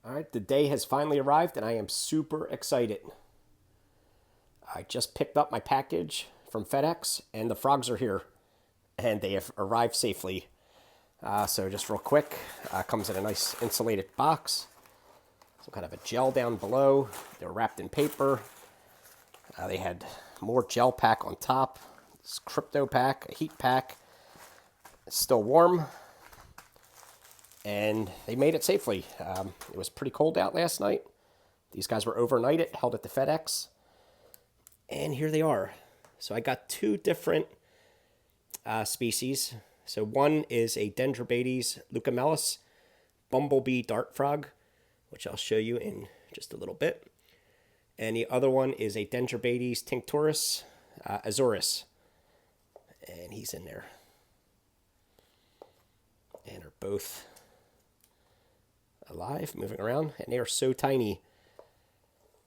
All right, the day has finally arrived and I am super excited. I just picked up my package from FedEx and the frogs are here and they have arrived safely. So just real quick, comes in a nice insulated box. Some kind of a gel down below. They're wrapped in paper. They had more gel pack on top. This crypto pack, a heat pack. It's still warm. And they made it safely. It was pretty cold out last night. These guys were overnighted, held at the FedEx. And here they are. So I got two different species. So one is a Dendrobates leucomelis bumblebee dart frog, which I'll show you in just a little bit. And the other one is a Dendrobates tinctoris azuris. And he's in there. And are both alive, moving around, and they are so tiny.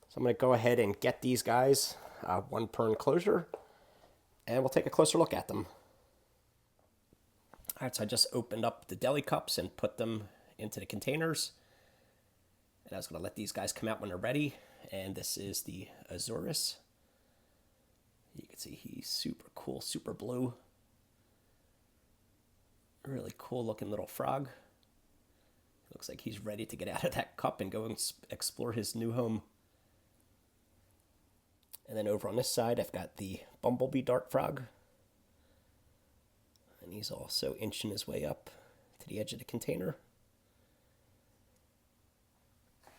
So I'm going to go ahead and get these guys, one per enclosure, and we'll take a closer look at them. All right, so I just opened up the deli cups and put them into the containers. And I was going to let these guys come out when they're ready. And this is the Azuris. You can see he's super cool, super blue. Really cool looking little frog. Looks like he's ready to get out of that cup and go and explore his new home. And then over on this side, I've got the bumblebee dart frog. And he's also inching his way up to the edge of the container.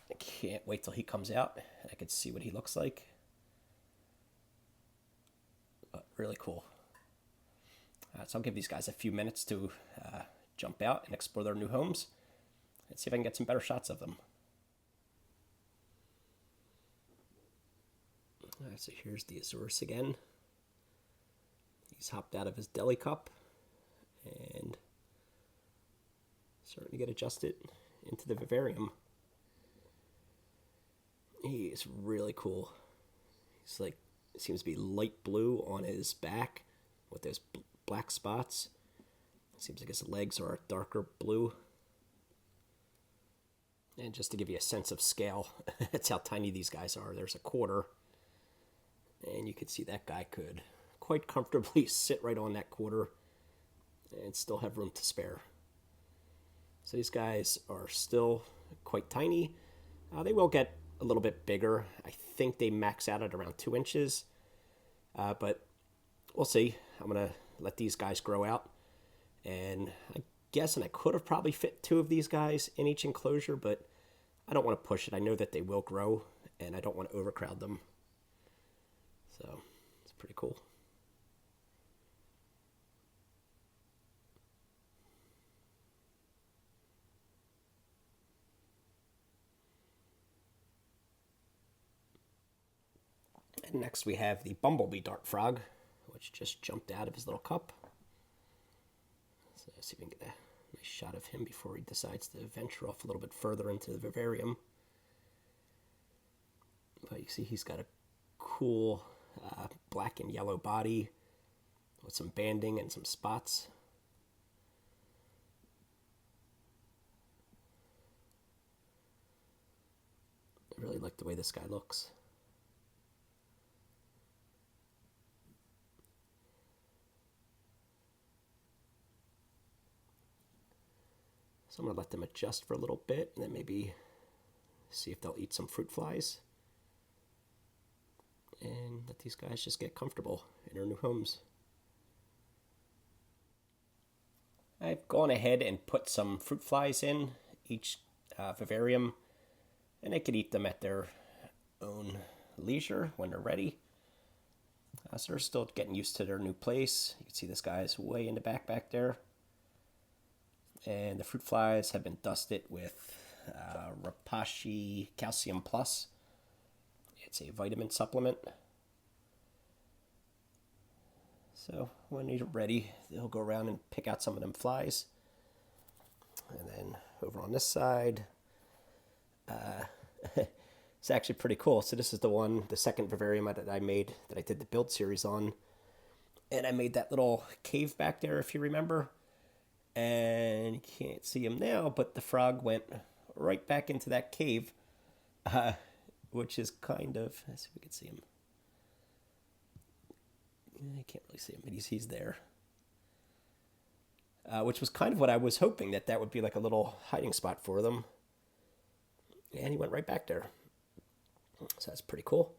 I can't wait till he comes out. I can see what he looks like. But really cool. So I'll give these guys a few minutes to jump out and explore their new homes. Let's see if I can get some better shots of them. All right, so here's the Azuris again. He's hopped out of his deli cup and starting to get adjusted into the vivarium. He is really cool. He's like, seems to be light blue on his back with those black spots. Seems like his legs are a darker blue. And just to give you a sense of scale, that's how tiny these guys are. There's a quarter. And you can see that guy could quite comfortably sit right on that quarter and still have room to spare. So these guys are still quite tiny. They will get a little bit bigger. I think they max out at around 2 inches. But we'll see. I'm going to let these guys grow out. And I could have probably fit 2 of these guys in each enclosure, but I don't want to push it. I know that they will grow, and I don't want to overcrowd them. So it's pretty cool. And next we have the bumblebee dart frog, which just jumped out of his little cup. So let's see if we can get a nice shot of him before he decides to venture off a little bit further into the vivarium. But you see he's got a cool black and yellow body with some banding and some spots. I really like the way this guy looks. So I'm going to let them adjust for a little bit and then maybe see if they'll eat some fruit flies. And let these guys just get comfortable in their new homes. I've gone ahead and put some fruit flies in each vivarium. And they can eat them at their own leisure when they're ready. So they're still getting used to their new place. You can see this guy's way in the back there. And the fruit flies have been dusted with Rapashi Calcium Plus. It's a vitamin supplement. So when they're ready, they'll go around and pick out some of them flies. And then over on this side, it's actually pretty cool. So this is the second vivarium that I made, that I did the build series on. And I made that little cave back there, if you remember. And you can't see him now, but the frog went right back into that cave, which is kind of, let's see if we can see him. I can't really see him, but he's there. Which was kind of what I was hoping, that would be like a little hiding spot for them. And he went right back there. So that's pretty cool.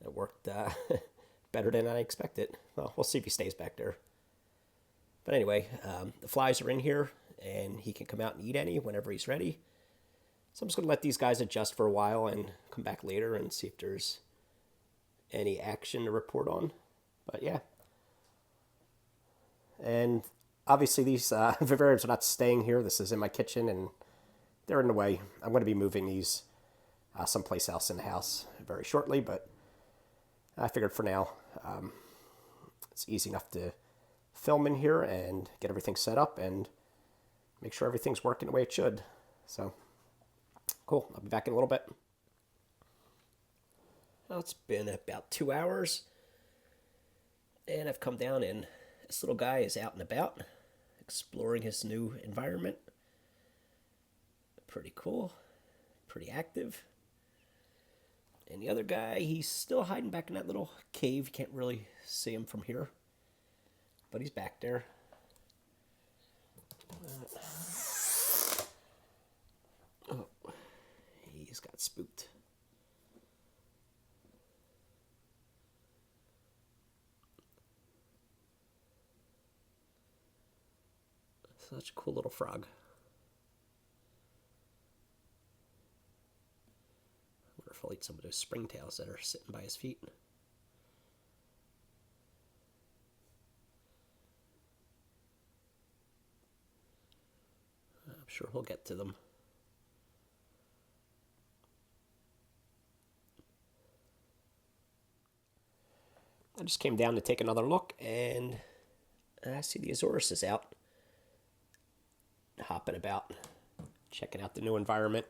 It worked better than I expected. Well, we'll see if he stays back there. But anyway, the flies are in here, and he can come out and eat any whenever he's ready. So I'm just going to let these guys adjust for a while and come back later and see if there's any action to report on. But yeah. And obviously these vivariums are not staying here. This is in my kitchen, and they're in the way. I'm going to be moving these someplace else in the house very shortly, but I figured for now it's easy enough to film in here and get everything set up and make sure everything's working the way it should. So, cool. I'll be back in a little bit. Well, it's been about 2 hours, and I've come down, and this little guy is out and about, exploring his new environment. Pretty cool. Pretty active. And the other guy, he's still hiding back in that little cave. You can't really see him from here, but he's back there. Oh, he's got spooked. Such a cool little frog. I wonder if I'll eat some of those springtails that are sitting by his feet. I'm sure he'll get to them. I just came down to take another look, and I see the Azorus is out, hopping about, checking out the new environment.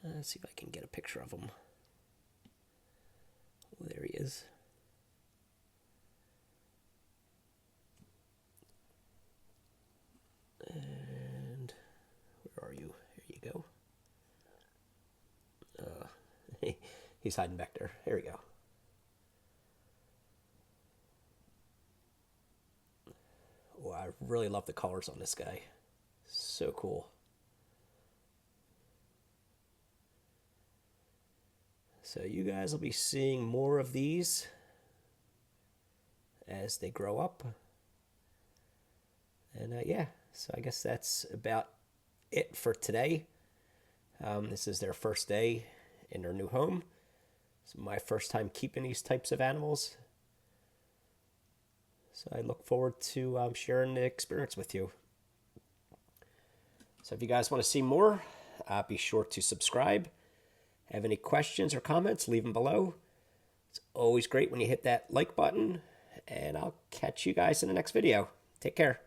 Let's see if I can get a picture of him. Oh, there he is. And where are you? Here you go. He's hiding back there. Here we go. Oh, I really love the colors on this guy. So cool. So you guys will be seeing more of these as they grow up. And yeah, so I guess that's about it for today. This is their first day in their new home. It's my first time keeping these types of animals. So I look forward to sharing the experience with you. So if you guys want to see more, be sure to subscribe. Have any questions or comments, leave them below. It's always great when you hit that like button, and I'll catch you guys in the next video. Take care.